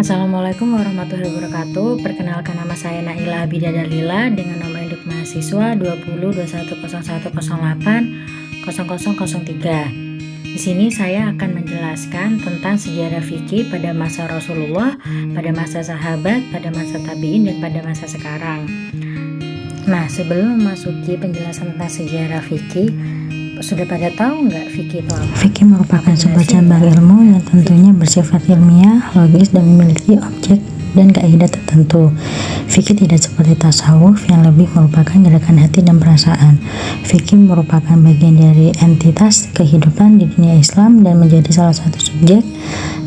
Assalamualaikum warahmatullahi wabarakatuh. Perkenalkan, nama saya Naila Abida Dalila dengan nomor induk mahasiswa 202101080003. Di sini saya akan menjelaskan tentang sejarah fikih pada masa Rasulullah, pada masa sahabat, pada masa tabi'in, dan pada masa sekarang. Nah, sebelum memasuki penjelasan tentang sejarah fikih, sudah pada tahu nggak fikih itu apa? Fikih merupakan sebuah cabang ilmu yang tentunya bersifat ilmiah, logis, dan memiliki objek dan kaidah tertentu. Fikih tidak seperti tasawuf yang lebih merupakan gerakan hati dan perasaan. Fikih merupakan bagian dari entitas kehidupan di dunia Islam dan menjadi salah satu subjek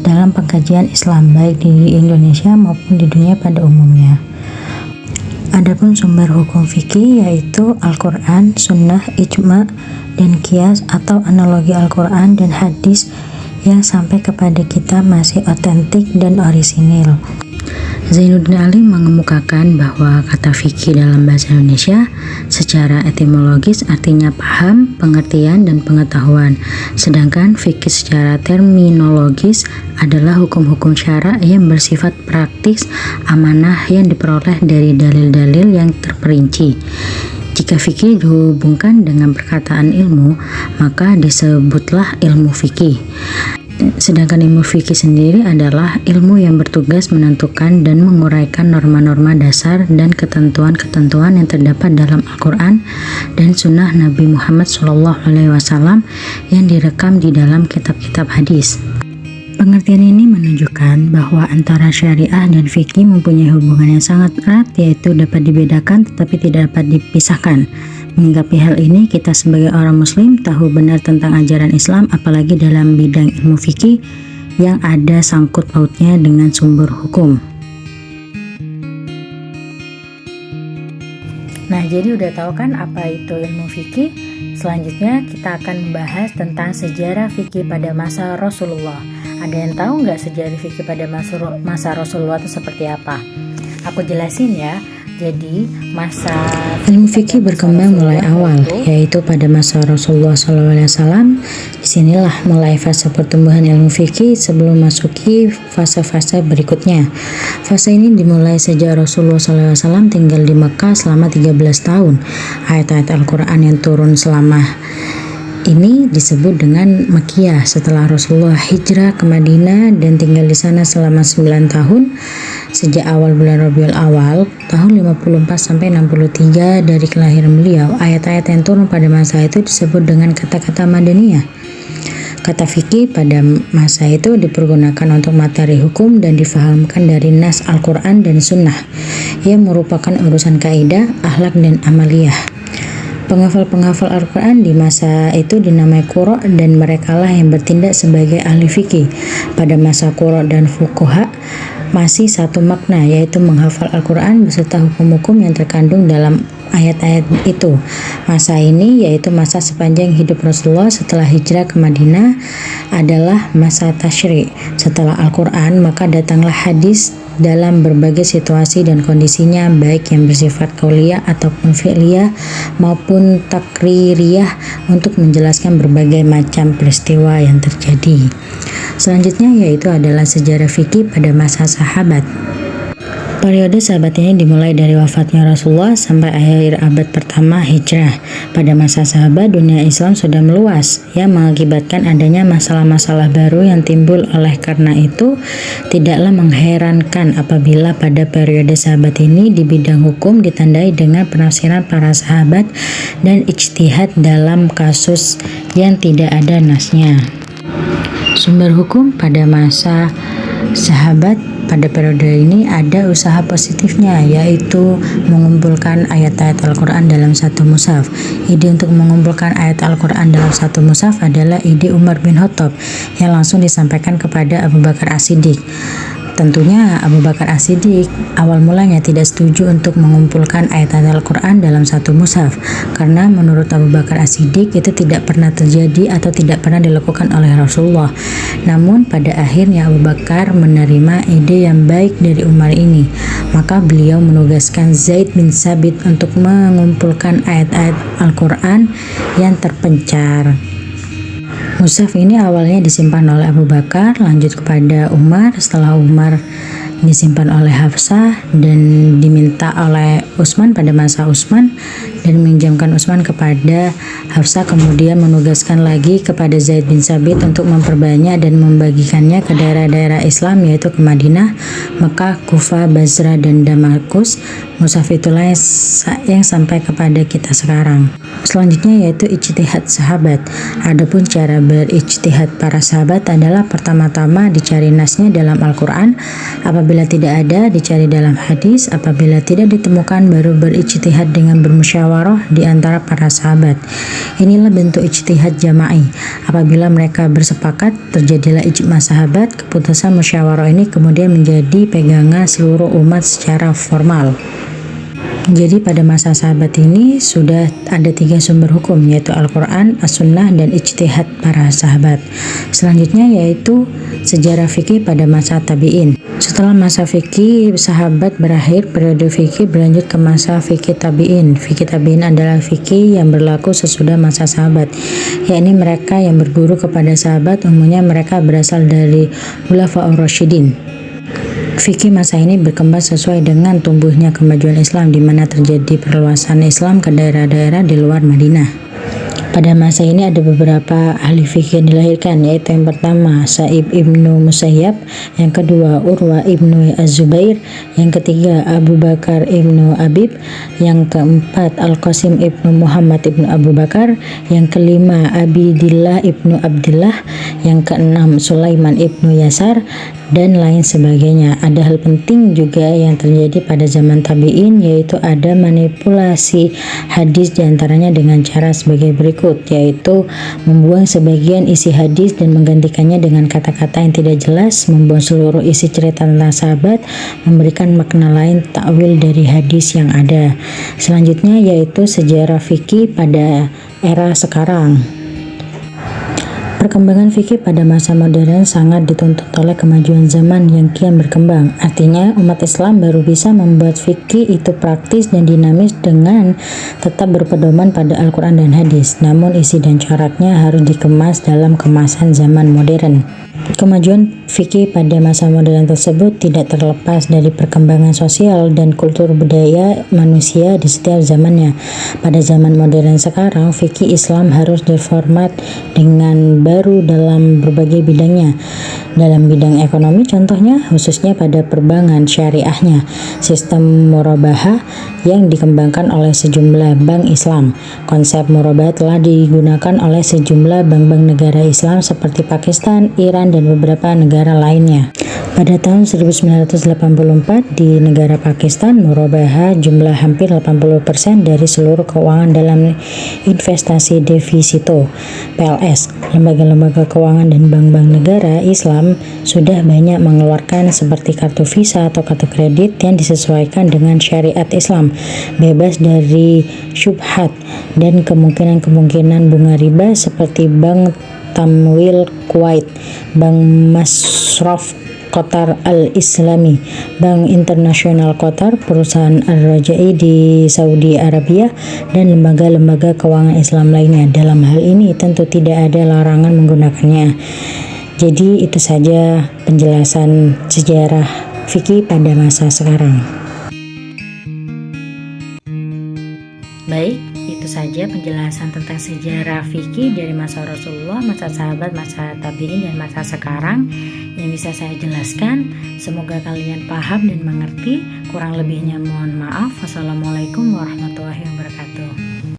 dalam pengkajian Islam baik di Indonesia maupun di dunia pada umumnya. Adapun sumber hukum fikih yaitu Al-Quran, Sunnah, Ijma, dan Qiyas atau analogi Al-Quran dan hadis yang sampai kepada kita masih otentik dan orisinil. Zainuddin Alim mengemukakan bahwa kata fikih dalam bahasa Indonesia secara etimologis artinya paham, pengertian, dan pengetahuan. Sedangkan fikih secara terminologis adalah hukum-hukum syara yang bersifat praktis, amanah yang diperoleh dari dalil-dalil yang terperinci. Jika fikih dihubungkan dengan perkataan ilmu, maka disebutlah ilmu fikih. Sedangkan ilmu fikih sendiri adalah ilmu yang bertugas menentukan dan menguraikan norma-norma dasar dan ketentuan-ketentuan yang terdapat dalam Al-Quran dan Sunnah Nabi Muhammad SAW yang direkam di dalam kitab-kitab hadis. Pengertian ini menunjukkan bahwa antara syariah dan fikih mempunyai hubungan yang sangat erat, yaitu dapat dibedakan tetapi tidak dapat dipisahkan. Menyikapi hal ini, kita sebagai orang muslim tahu benar tentang ajaran Islam, apalagi dalam bidang ilmu fikih yang ada sangkut pautnya dengan sumber hukum. Nah, jadi udah tahu kan apa itu ilmu fikih? Selanjutnya kita akan membahas tentang sejarah fikih pada masa Rasulullah. Ada yang tahu nggak sejarah fikih pada masa Rasulullah itu seperti apa? Aku jelasin ya. Jadi masa ilmu fikih berkembang mulai awal, yaitu pada masa Rasulullah SAW. Disinilah mulai fase pertumbuhan ilmu fikih sebelum masuki fase-fase berikutnya. Fase ini dimulai sejak Rasulullah SAW tinggal di Mekah selama 13 tahun. Ayat-ayat Al-Quran yang turun selama ini disebut dengan Makkiyah. Setelah Rasulullah hijrah ke Madinah dan tinggal di sana selama 9 tahun, sejak awal bulan Rabiul Awal tahun 54 sampai 63 dari kelahiran beliau, ayat-ayat yang turun pada masa itu disebut dengan kata-kata Madaniyah. Kata fikih pada masa itu dipergunakan untuk materi hukum dan difahamkan dari nas Al-Quran dan Sunnah yang merupakan urusan kaidah, akhlak, dan amaliyah. Penghafal-penghafal Al-Quran di masa itu dinamai qurra dan merekalah yang bertindak sebagai ahli fikih. Pada masa qurra dan fuqaha masih satu makna, yaitu menghafal Al-Quran beserta hukum-hukum yang terkandung dalam ayat-ayat itu. Masa ini, yaitu masa sepanjang hidup Rasulullah setelah hijrah ke Madinah, adalah masa tasyri'. Setelah Al-Quran, maka datanglah hadis dalam berbagai situasi dan kondisinya, baik yang bersifat qauliyah ataupun fi'liyah maupun takririyah, untuk menjelaskan berbagai macam peristiwa yang terjadi. Selanjutnya yaitu adalah sejarah fikih pada masa sahabat. Periode sahabat ini dimulai dari wafatnya Rasulullah sampai akhir abad pertama hijrah. Pada masa sahabat, dunia Islam sudah meluas yang mengakibatkan adanya masalah-masalah baru yang timbul. Oleh karena itu, tidaklah mengherankan apabila pada periode sahabat ini di bidang hukum ditandai dengan penafsiran para sahabat dan ijtihad dalam kasus yang tidak ada nasnya. Sumber hukum pada masa sahabat pada periode ini ada usaha positifnya, yaitu mengumpulkan ayat-ayat Al-Quran dalam satu mushaf. Ide untuk mengumpulkan ayat Al-Quran dalam satu mushaf adalah ide Umar bin Khattab yang langsung disampaikan kepada Abu Bakar As-Siddiq. Tentunya Abu Bakar As-Siddiq awal mulanya tidak setuju untuk mengumpulkan ayat-ayat Al-Quran dalam satu mushaf, karena menurut Abu Bakar As-Siddiq itu tidak pernah terjadi atau tidak pernah dilakukan oleh Rasulullah. Namun pada akhirnya Abu Bakar menerima ide yang baik dari Umar ini, maka beliau menugaskan Zaid bin Sabit untuk mengumpulkan ayat-ayat Al-Quran yang terpencar. Mushaf ini awalnya disimpan oleh Abu Bakar, lanjut kepada Umar. Setelah Umar disimpan oleh Hafsah dan diminta oleh Utsman pada masa Utsman, dan meminjamkan Utsman kepada Hafsah, kemudian menugaskan lagi kepada Zaid bin Sabit untuk memperbanyak dan membagikannya ke daerah-daerah Islam, yaitu ke Madinah, Mekah, Kufah, Basra, dan Damaskus. Mushaf itulah yang sampai kepada kita sekarang. Selanjutnya yaitu ijtihad sahabat. Adapun cara berijtihad para sahabat adalah pertama-tama dicari nasnya dalam Al-Quran, apabila tidak ada dicari dalam hadis, apabila tidak ditemukan baru berijtihad dengan bermusyawarah di antara para sahabat. Inilah bentuk ijtihad jama'i. Apabila mereka bersepakat, terjadilah ijma sahabat. Keputusan musyawarah ini kemudian menjadi pegangan seluruh umat secara formal. Jadi pada masa sahabat ini sudah ada 3 sumber hukum, yaitu Al-Quran, As-Sunnah, dan ijtihad para sahabat. Selanjutnya yaitu sejarah fikih pada masa tabi'in. Setelah masa fikih sahabat berakhir, periode fikih berlanjut ke masa fikih tabi'in. Fikih tabi'in adalah fikih yang berlaku sesudah masa sahabat, yakni mereka yang berguru kepada sahabat, umumnya mereka berasal dari Khulafaur Rasyidin. Fikih masa ini berkembang sesuai dengan tumbuhnya kemajuan Islam, di mana terjadi perluasan Islam ke daerah-daerah di luar Madinah. Pada masa ini ada beberapa ahli fikih yang dilahirkan, yaitu yang pertama Sa'ib ibnu Musayyab, yang kedua Urwa ibnu Az-Zubair, yang ketiga Abu Bakar ibnu Abib, yang keempat Al-Qasim ibnu Muhammad ibnu Abu Bakar, yang kelima Abidillah ibnu Abdillah, yang keenam Sulaiman ibnu Yasar, dan lain sebagainya. Ada hal penting juga yang terjadi pada zaman tabi'in, yaitu ada manipulasi hadis diantaranya dengan cara sebagai berikut, yaitu membuang sebagian isi hadis dan menggantikannya dengan kata-kata yang tidak jelas, membuang seluruh isi cerita tentang sahabat, memberikan makna lain takwil dari hadis yang ada. Selanjutnya yaitu sejarah fikih pada era sekarang. Perkembangan fikih pada masa modern sangat dituntut oleh kemajuan zaman yang kian berkembang. Artinya, umat Islam baru bisa membuat fikih itu praktis dan dinamis dengan tetap berpedoman pada Al-Quran dan hadis. Namun, isi dan coraknya harus dikemas dalam kemasan zaman modern. Kemajuan fikih pada masa modern tersebut tidak terlepas dari perkembangan sosial dan kultur budaya manusia di setiap zamannya. Pada zaman modern sekarang, fikih Islam harus diformat dengan baru dalam berbagai bidangnya. Dalam bidang ekonomi contohnya, khususnya pada perbankan syariahnya, sistem murabahah yang dikembangkan oleh sejumlah bank Islam. Konsep murabahah telah digunakan oleh sejumlah bank-bank negara Islam seperti Pakistan, Iran, dan beberapa negara lainnya. Pada tahun 1984 di negara Pakistan, murabahah jumlah hampir 80% dari seluruh keuangan dalam investasi devisito (PLS). Lembaga-lembaga keuangan dan bank-bank negara Islam sudah banyak mengeluarkan seperti kartu Visa atau kartu kredit yang disesuaikan dengan syariat Islam, bebas dari syubhat dan kemungkinan-kemungkinan bunga riba seperti Bank Tamwil Kuwait, Bank Masraf Qatar Al-Islami, Bank Internasional Qatar, perusahaan Ar-Raja'i di Saudi Arabia, dan lembaga-lembaga keuangan Islam lainnya. Dalam hal ini tentu tidak ada larangan menggunakannya. Jadi itu saja penjelasan sejarah fikih pada masa sekarang. Baik, itu saja penjelasan tentang sejarah fikih dari masa Rasulullah, masa sahabat, masa tabi'in, dan masa sekarang yang bisa saya jelaskan. Semoga kalian paham dan mengerti. Kurang lebihnya mohon maaf. Wassalamualaikum warahmatullahi wabarakatuh.